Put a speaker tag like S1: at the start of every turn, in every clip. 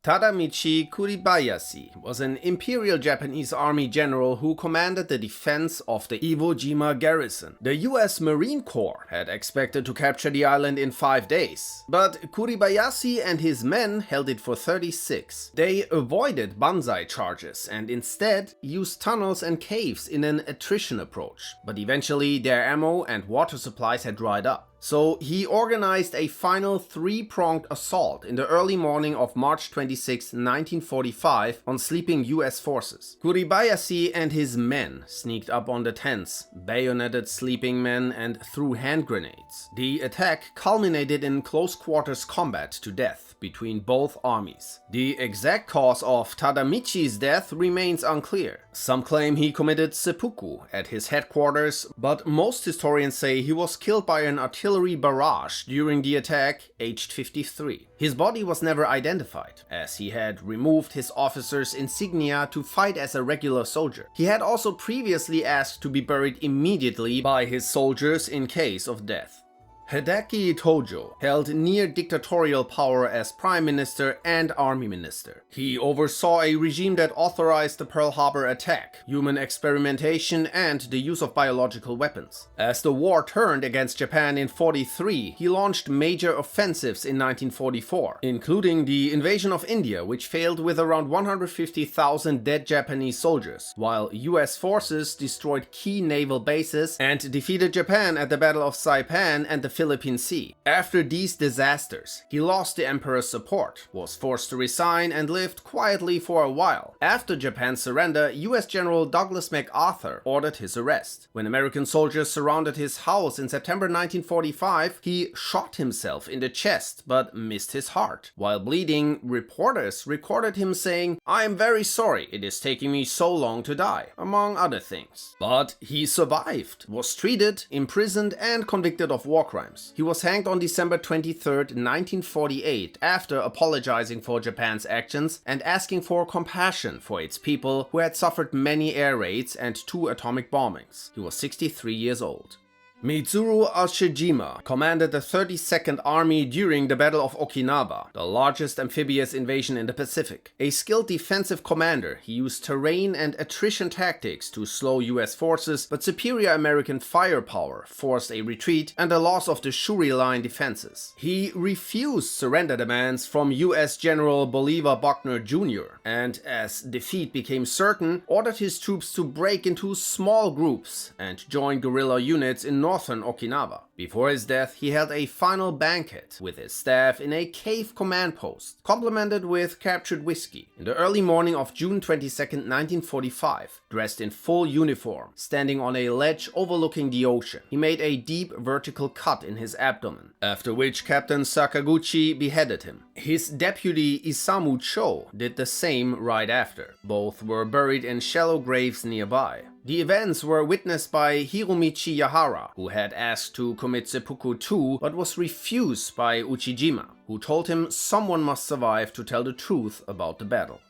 S1: Tadamichi Kuribayashi was an Imperial Japanese Army general who commanded the defense of the Iwo Jima garrison. The US Marine Corps had expected to capture the island in 5 days, but Kuribayashi and his men held it for 36. They avoided banzai charges and instead used tunnels and caves in an attrition approach, but eventually their ammo and water supplies had dried up. So he organized a final 3-pronged assault in the early morning of March 26, 1945 on sleeping US forces. Kuribayashi and his men sneaked up on the tents, bayoneted sleeping men and threw hand grenades. The attack culminated in close quarters combat to death between both armies. The exact cause of Tadamichi's death remains unclear. Some claim he committed seppuku at his headquarters, but most historians say he was killed by an artillery barrage during the attack, aged 53. His body was never identified, as he had removed his officer's insignia to fight as a regular soldier. He had also previously asked to be buried immediately by his soldiers in case of death. Hideki Tojo held near-dictatorial power as prime minister and army minister. He oversaw a regime that authorized the Pearl Harbor attack, human experimentation, and the use of biological weapons. As the war turned against Japan in 1943, he launched major offensives in 1944, including the invasion of India, which failed with around 150,000 dead Japanese soldiers, while US forces destroyed key naval bases and defeated Japan at the Battle of Saipan and the Philippine Sea. After these disasters, he lost the emperor's support, was forced to resign, and lived quietly for a while. After Japan's surrender, US General Douglas MacArthur ordered his arrest. When American soldiers surrounded his house in September 1945, he shot himself in the chest but missed his heart. While bleeding, reporters recorded him saying, "I am very sorry it is taking me so long to die," among other things. But he survived, was treated, imprisoned, and convicted of war crimes. He was hanged on December 23, 1948, after apologizing for Japan's actions and asking for compassion for its people who had suffered many air raids and 2 atomic bombings. He was 63 years old. Mitsuru Ushijima commanded the 32nd Army during the Battle of Okinawa, the largest amphibious invasion in the Pacific. A skilled defensive commander, he used terrain and attrition tactics to slow US forces, but superior American firepower forced a retreat and the loss of the Shuri Line defenses. He refused surrender demands from US General Bolivar Buckner Jr. and, as defeat became certain, ordered his troops to break into small groups and join guerrilla units in northern Okinawa. Before his death, he held a final banquet with his staff in a cave command post, complemented with captured whiskey. In the early morning of June 22, 1945, dressed in full uniform, standing on a ledge overlooking the ocean, he made a deep vertical cut in his abdomen, after which Captain Sakaguchi beheaded him. His deputy Isamu Cho did the same right after. Both were buried in shallow graves nearby. The events were witnessed by Hiromichi Yahara, who had asked to commit seppuku too, but was refused by Ushijima, who told him someone must survive to tell the truth about the battle.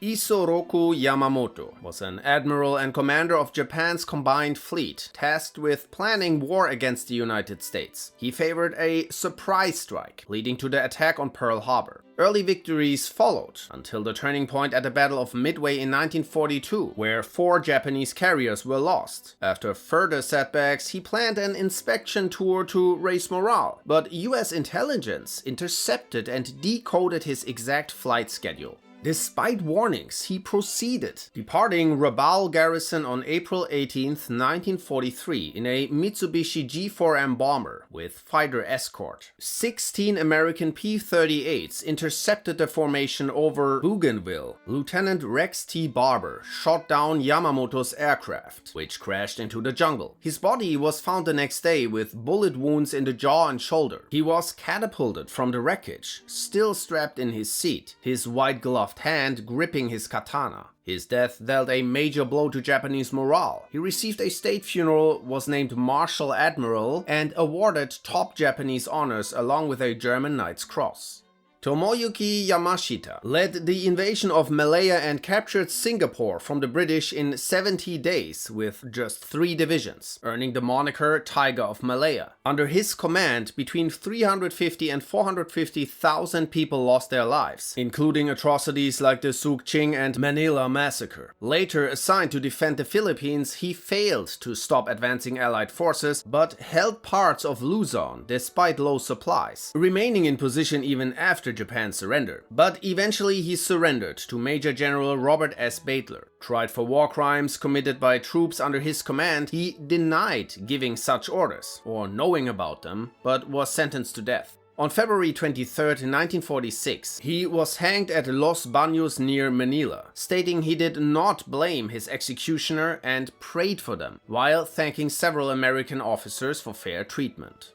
S1: Isoroku Yamamoto was an admiral and commander of Japan's combined fleet, tasked with planning war against the United States. He favored a surprise strike, leading to the attack on Pearl Harbor. Early victories followed, until the turning point at the Battle of Midway in 1942, where 4 Japanese carriers were lost. After further setbacks, he planned an inspection tour to raise morale, but US intelligence intercepted and decoded his exact flight schedule. Despite warnings, he proceeded, departing Rabaul Garrison on April 18, 1943 in a Mitsubishi G4M bomber with fighter escort. 16 American P-38s intercepted the formation over Bougainville. Lieutenant Rex T. Barber shot down Yamamoto's aircraft, which crashed into the jungle. His body was found the next day with bullet wounds in the jaw and shoulder. He was catapulted from the wreckage, still strapped in his seat, his white-gloved hand gripping his katana. His death dealt a major blow to Japanese morale. He received a state funeral, was named Marshal Admiral, and awarded top Japanese honors along with a German Knight's Cross. Tomoyuki Yamashita led the invasion of Malaya and captured Singapore from the British in 70 days with just 3 divisions, earning the moniker Tiger of Malaya. Under his command, between 350 and 450,000 people lost their lives, including atrocities like the Sukching and Manila massacre. Later assigned to defend the Philippines, he failed to stop advancing Allied forces, but held parts of Luzon despite low supplies, remaining in position even after Japan's surrender. But eventually he surrendered to Major General Robert S. Baitler. Tried for war crimes committed by troops under his command, he denied giving such orders or knowing about them, but was sentenced to death. On February 23, 1946, he was hanged at Los Baños near Manila, stating he did not blame his executioner and prayed for them, while thanking several American officers for fair treatment.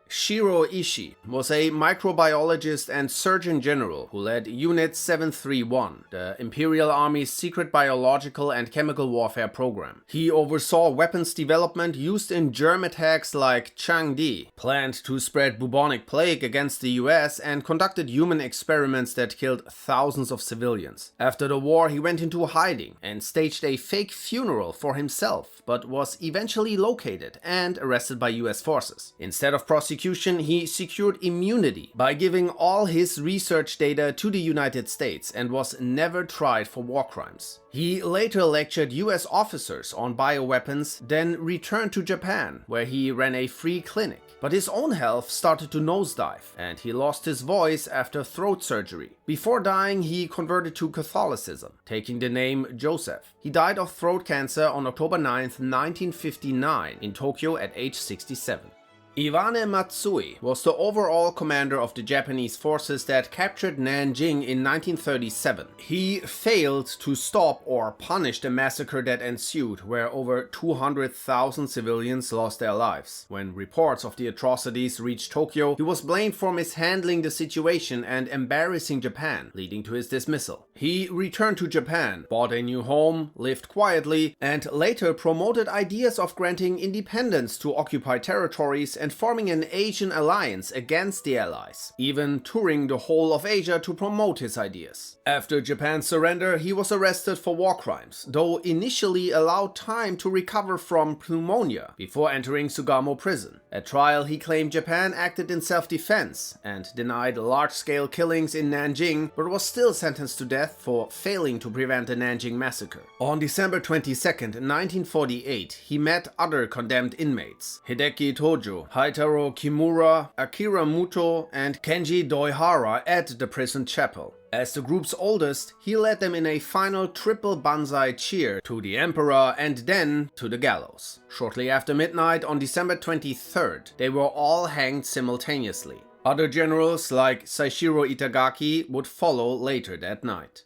S1: Shiro Ishii was a microbiologist and surgeon general who led Unit 731, the Imperial Army's secret biological and chemical warfare program. He oversaw weapons development used in germ attacks like Changdi, planned to spread bubonic plague against the US, and conducted human experiments that killed thousands of civilians. After the war, he went into hiding and staged a fake funeral for himself, but was eventually located and arrested by US forces. Instead of prosecution, he secured immunity by giving all his research data to the United States and was never tried for war crimes. He later lectured US officers on bioweapons, then returned to Japan, where he ran a free clinic. But his own health started to nosedive, and he lost his voice after throat surgery. Before dying, he converted to Catholicism, taking the name Joseph. He died of throat cancer on October 9, 1959, in Tokyo at age 67. Iwane Matsui was the overall commander of the Japanese forces that captured Nanjing in 1937. He failed to stop or punish the massacre that ensued, where over 200,000 civilians lost their lives. When reports of the atrocities reached Tokyo, he was blamed for mishandling the situation and embarrassing Japan, leading to his dismissal. He returned to Japan, bought a new home, lived quietly, and later promoted ideas of granting independence to occupied territories and forming an Asian alliance against the Allies, even touring the whole of Asia to promote his ideas. After Japan's surrender, he was arrested for war crimes, though initially allowed time to recover from pneumonia before entering Sugamo prison. At trial, he claimed Japan acted in self-defense and denied large-scale killings in Nanjing, but was still sentenced to death for failing to prevent the Nanjing massacre. On December 22, 1948, he met other condemned inmates, Hideki Tojo, Haitaro Kimura, Akira Muto, and Kenji Doihara at the prison chapel. As the group's oldest, he led them in a final triple banzai cheer to the emperor and then to the gallows. Shortly after midnight on December 23rd, they were all hanged simultaneously. Other generals like Seishiro Itagaki would follow later that night.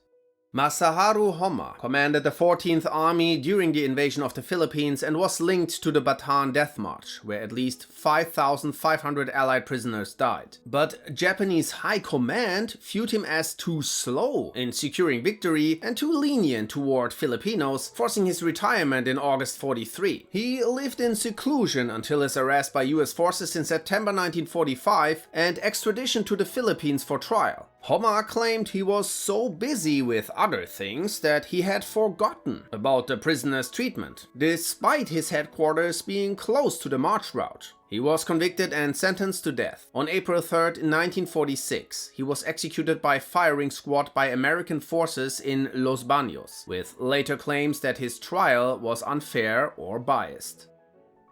S1: Masaharu Homma commanded the 14th Army during the invasion of the Philippines and was linked to the Bataan Death March, where at least 5,500 Allied prisoners died. But Japanese high command viewed him as too slow in securing victory and too lenient toward Filipinos, forcing his retirement in August 43. He lived in seclusion until his arrest by US forces in September 1945 and extradition to the Philippines for trial. Homma claimed he was so busy with other things that he had forgotten about the prisoner's treatment, despite his headquarters being close to the march route. He was convicted and sentenced to death. On April 3, 1946, he was executed by firing squad by American forces in Los Baños, with later claims that his trial was unfair or biased.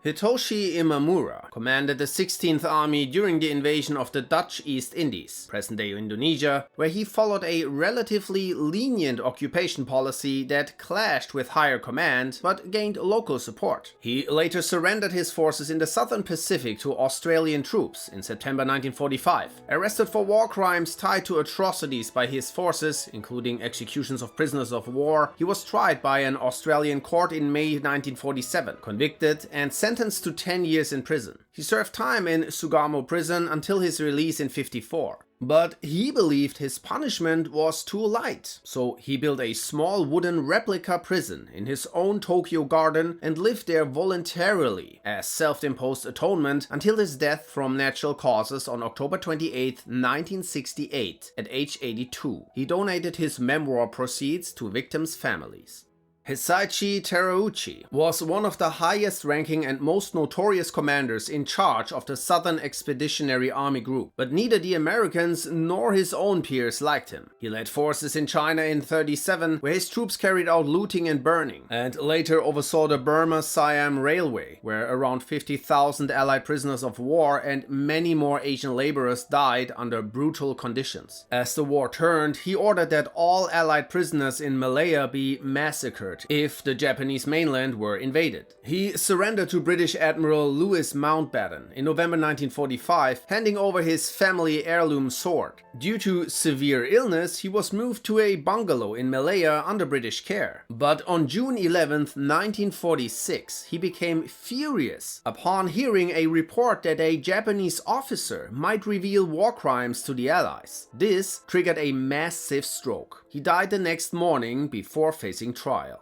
S1: Hitoshi Imamura commanded the 16th Army during the invasion of the Dutch East Indies, present-day Indonesia, where he followed a relatively lenient occupation policy that clashed with higher command but gained local support. He later surrendered his forces in the southern Pacific to Australian troops in September 1945. Arrested for war crimes tied to atrocities by his forces, including executions of prisoners of war, he was tried by an Australian court in May 1947, convicted and sentenced to 10 years in prison. He served time in Sugamo prison until his release in 1954. But he believed his punishment was too light, so he built a small wooden replica prison in his own Tokyo garden and lived there voluntarily as self-imposed atonement until his death from natural causes on October 28, 1968, at age 82. He donated his memoir proceeds to victims' families. Hisaichi Terauchi was one of the highest-ranking and most notorious commanders in charge of the Southern Expeditionary Army Group, but neither the Americans nor his own peers liked him. He led forces in China in 1937, where his troops carried out looting and burning, and later oversaw the Burma-Siam Railway, where around 50,000 Allied prisoners of war and many more Asian laborers died under brutal conditions. As the war turned, he ordered that all Allied prisoners in Malaya be massacred if the Japanese mainland were invaded. He surrendered to British Admiral Louis Mountbatten in November 1945, handing over his family heirloom sword. Due to severe illness, he was moved to a bungalow in Malaya under British care. But on June 11, 1946, he became furious upon hearing a report that a Japanese officer might reveal war crimes to the Allies. This triggered a massive stroke. He died the next morning before facing trial.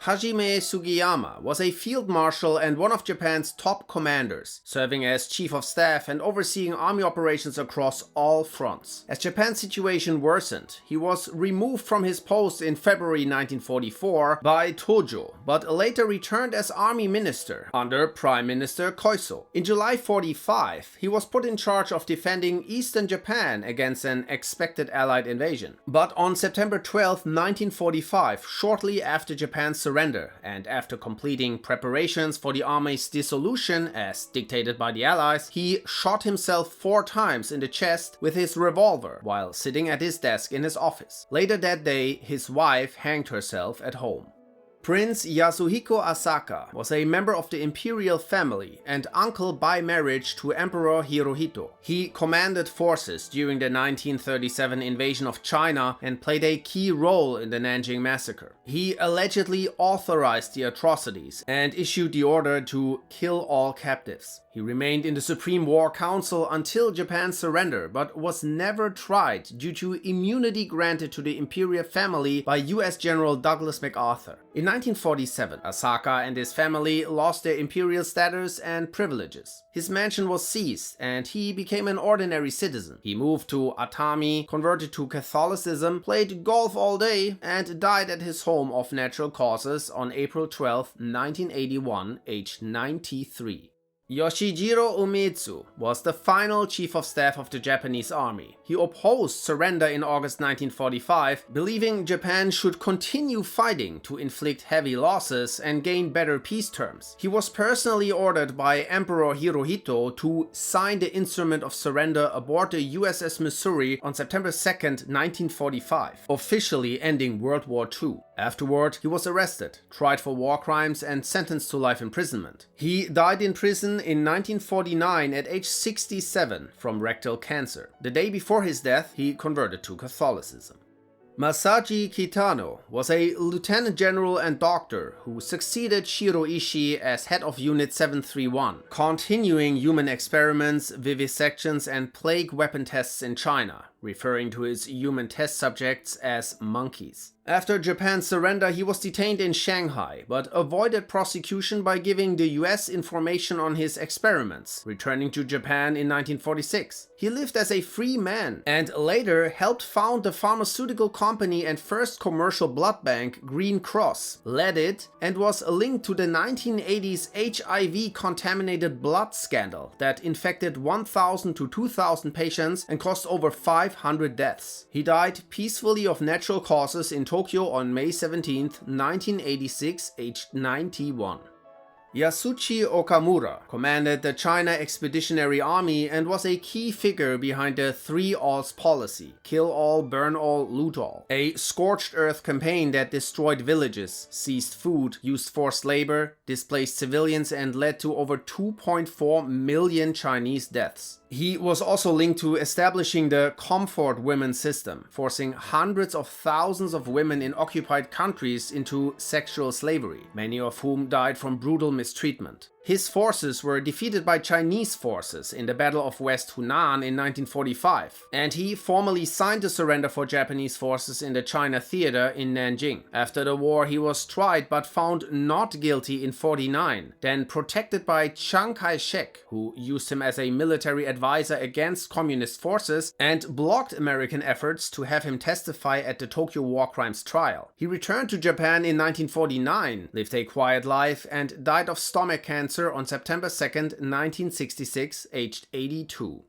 S1: Hajime Sugiyama was a field marshal and one of Japan's top commanders, serving as chief of staff and overseeing army operations across all fronts. As Japan's situation worsened, he was removed from his post in February 1944 by Tojo, but later returned as army minister under Prime Minister Koiso. In July 1945, he was put in charge of defending eastern Japan against an expected Allied invasion. But on September 12, 1945, shortly after Japan's surrender and after completing preparations for the army's dissolution as dictated by the Allies, he shot himself 4 times in the chest with his revolver while sitting at his desk in his office. Later that day, his wife hanged herself at home. Prince Yasuhiko Asaka was a member of the Imperial family and uncle by marriage to Emperor Hirohito. He commanded forces during the 1937 invasion of China and played a key role in the Nanjing massacre. He allegedly authorized the atrocities and issued the order to kill all captives. He remained in the Supreme War Council until Japan's surrender, but was never tried due to immunity granted to the Imperial family by US General Douglas MacArthur. In 1947, Asaka and his family lost their imperial status and privileges. His mansion was seized and he became an ordinary citizen. He moved to Atami, converted to Catholicism, played golf all day, and died at his home of natural causes on April 12, 1981, aged 93. Yoshijiro Umezu was the final chief of staff of the Japanese army. He opposed surrender in August 1945, believing Japan should continue fighting to inflict heavy losses and gain better peace terms. He was personally ordered by Emperor Hirohito to sign the instrument of surrender aboard the USS Missouri on September 2, 1945, officially ending World War II. Afterward, he was arrested, tried for war crimes, and sentenced to life imprisonment. He died in prison in 1949 at age 67 from rectal cancer. The day before his death, he converted to Catholicism. Masaji Kitano was a lieutenant general and doctor who succeeded Shiro Ishii as head of Unit 731, continuing human experiments, vivisections, and plague weapon tests in China, referring to his human test subjects as monkeys. After Japan's surrender, he was detained in Shanghai, but avoided prosecution by giving the US information on his experiments, returning to Japan in 1946. He lived as a free man and later helped found the pharmaceutical company and first commercial blood bank Green Cross, led it, and was linked to the 1980s HIV-contaminated blood scandal that infected 1,000 to 2,000 patients and caused over 500 deaths. He died peacefully of natural causes in Tokyo on May 17, 1986, aged 91. Yasuji Okamura commanded the China Expeditionary Army and was a key figure behind the 3-alls policy: kill all, burn all, loot all. A scorched earth campaign that destroyed villages, seized food, used forced labor, displaced civilians, and led to over 2.4 million Chinese deaths. He was also linked to establishing the comfort women system, forcing hundreds of thousands of women in occupied countries into sexual slavery, many of whom died from brutal mistreatment. His forces were defeated by Chinese forces in the Battle of West Hunan in 1945, and he formally signed the surrender for Japanese forces in the China Theater in Nanjing. After the war, he was tried but found not guilty in 1949, then protected by Chiang Kai-shek, who used him as a military advisor against communist forces and blocked American efforts to have him testify at the Tokyo War Crimes trial. He returned to Japan in 1949, lived a quiet life, and died of stomach cancer on September 2nd, 1966, aged 82.